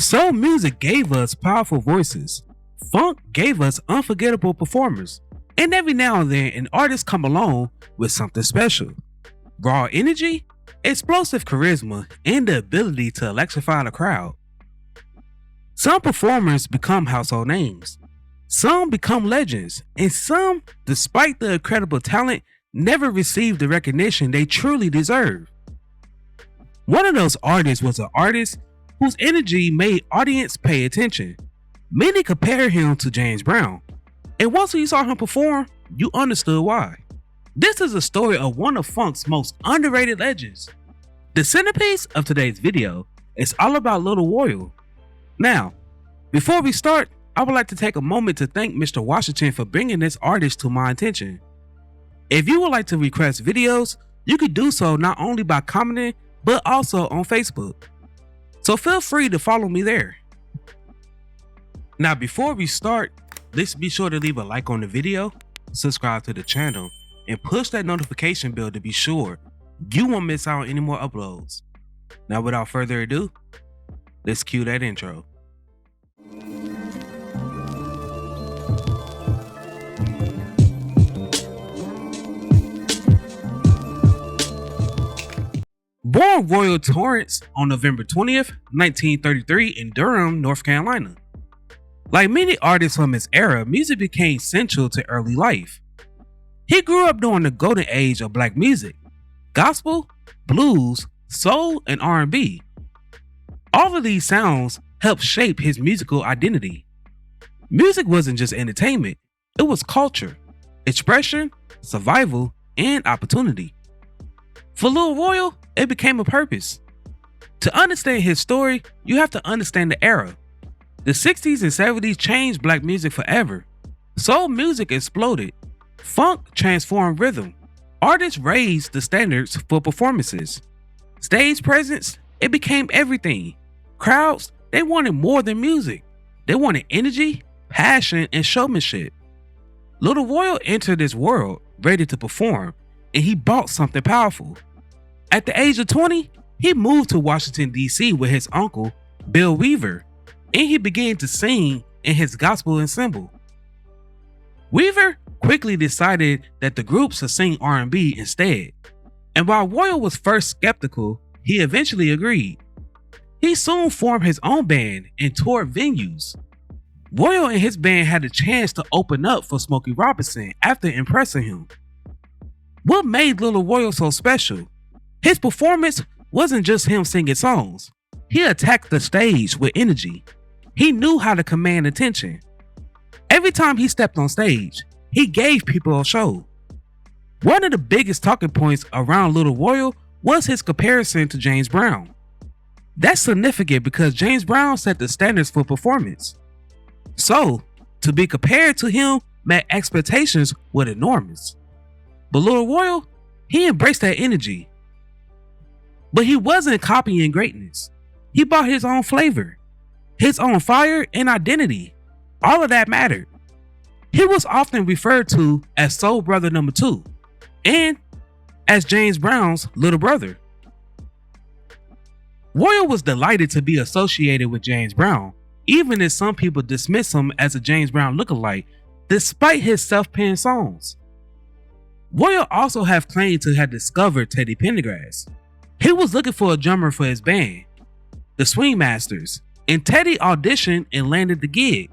Soul music gave us powerful voices. Funk gave us unforgettable performers. And every now and then, an artist come along with something special. Raw energy, explosive charisma, and the ability to electrify the crowd. Some performers become household names. Some become legends. And some, despite their incredible talent, never receive the recognition they truly deserve. One of those artists was an artist whose energy made audience pay attention. Many compare him to James Brown, and once you saw him perform, you understood why. This is a story of one of funk's most underrated legends. The centerpiece of today's video is all about Little Royal. Now, before we start, I would like to take a moment to thank Mr. Washington for bringing this artist to my attention. If you would like to request videos, you can do so not only by commenting, but also on Facebook. So feel free to follow me there. Now before we start, let's be sure to leave a like on the video, subscribe to the channel, and push that notification bell to be sure you won't miss out on any more uploads. Now without further ado, let's cue that intro. Born Royal Torrance on November 20th, 1933 in Durham, North Carolina. Like many artists from his era, music became central to early life. He grew up during the golden age of black music, gospel, blues, soul, and R&B. All of these sounds helped shape his musical identity. Music wasn't just entertainment, it was culture, expression, survival, and opportunity. For Lil Royal, it became a purpose. To understand his story, you have to understand the era. The 60s and 70s changed black music forever. Soul music exploded. Funk transformed rhythm. Artists raised the standards for performances. Stage presence, it became everything. Crowds, they wanted more than music. They wanted energy, passion, and showmanship. Little Royal entered this world ready to perform, and he brought something powerful. At the age of 20, he moved to Washington, D.C. with his uncle, Bill Weaver, and he began to sing in his gospel ensemble. Weaver quickly decided that the group should sing R&B instead, and while Royal was first skeptical, he eventually agreed. He soon formed his own band and toured venues. Royal and his band had a chance to open up for Smokey Robinson after impressing him. What made Little Royal so special? His performance wasn't just him singing songs. He attacked the stage with energy. He knew how to command attention. Every time he stepped on stage, he gave people a show. One of the biggest talking points around Little Royal was his comparison to James Brown. That's significant because James Brown set the standards for performance. So, to be compared to him meant expectations were enormous. But Little Royal, he embraced that energy. But he wasn't copying greatness. He brought his own flavor, his own fire and identity. All of that mattered. He was often referred to as Soul Brother Number 2 and as James Brown's little brother. Royal was delighted to be associated with James Brown, even if some people dismiss him as a James Brown lookalike, despite his self-penned songs. Royal also have claimed to have discovered Teddy Pendergrass. He was looking for a drummer for his band, the Swing Masters, and Teddy auditioned and landed the gig.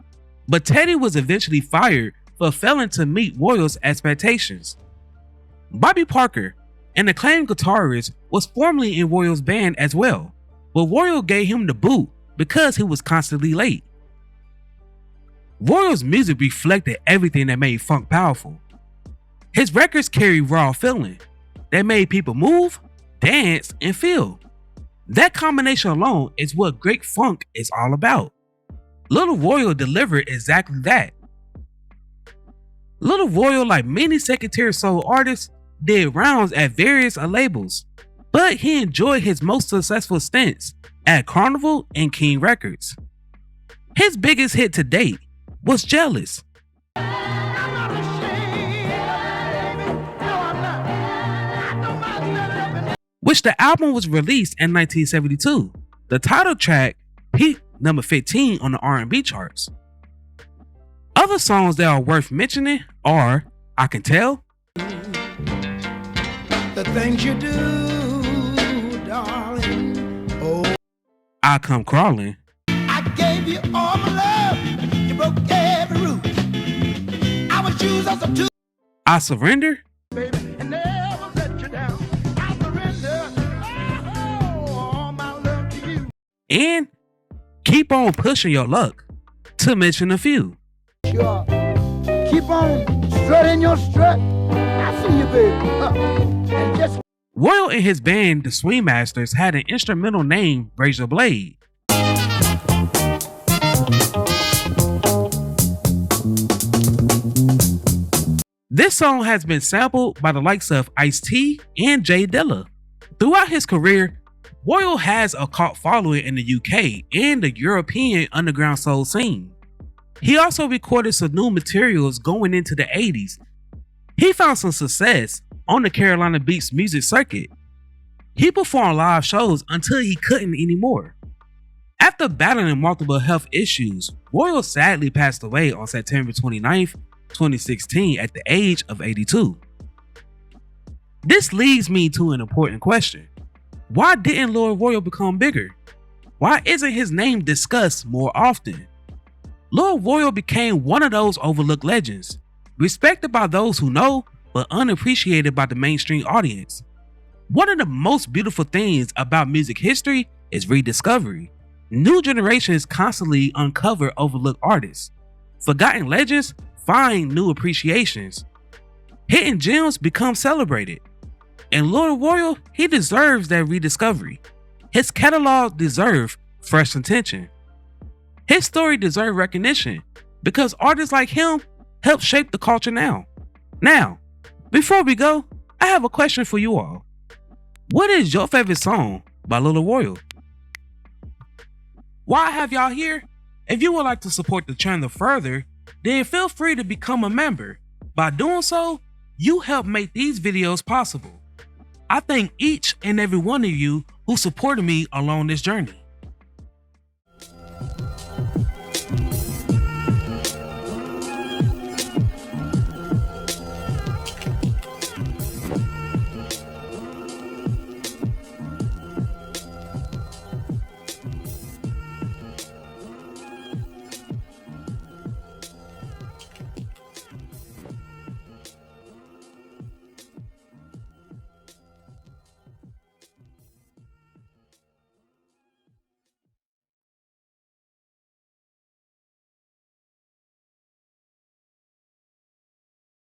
But Teddy was eventually fired for failing to meet Royal's expectations. Bobby Parker, an acclaimed guitarist, was formerly in Royal's band as well, but Royal gave him the boot because he was constantly late. Royal's music reflected everything that made funk powerful. His records carried raw feeling that made people move, dance, and feel. That combination alone is what great funk is all about. Little Royal delivered exactly that. Little Royal, like many second-tier soul artists, did rounds at various labels, but he enjoyed his most successful stints at Carnival and King Records. His biggest hit to date was Jealous. Which the album was released in 1972. The title track peaked number 15 on the R&B charts. Other songs that are worth mentioning are I Can Tell, The things you do, darling. Oh, I Come Crawling, I gave you all my love. You broke every rule. I was used as a tool, I Surrender, baby, and never let you down. I surrender all my love to you. and Keep On Pushing Your Luck, to mention a few. Sure. Keep on strutting your strut. I see you, baby. And just Royal and his band, the Swing Masters, had an instrumental named Razor Blade. This song has been sampled by the likes of Ice-T and Jay Dilla. Throughout his career, Royal has a cult following in the UK and the European underground soul scene. He also recorded some new materials going into the 80s. He found some success on the Carolina Beats music circuit. He performed live shows until he couldn't anymore. After battling multiple health issues, Royal sadly passed away on September 29th, 2016 at the age of 82. This leads me to an important question. Why didn't Lord Royal become bigger? Why isn't his name discussed more often? Lord Royal became one of those overlooked legends, respected by those who know, but unappreciated by the mainstream audience. One of the most beautiful things about music history is rediscovery. New generations constantly uncover overlooked artists. Forgotten legends find new appreciations. Hidden gems become celebrated. And Lord Royal, he deserves that rediscovery. His catalog deserves fresh attention. His story deserves recognition because artists like him help shape the culture now. Now, before we go, I have a question for you all. What is your favorite song by Lil Royal? While I have y'all here, if you would like to support the channel further, then feel free to become a member. By doing so, you help make these videos possible. I thank each and every one of you who supported me along this journey.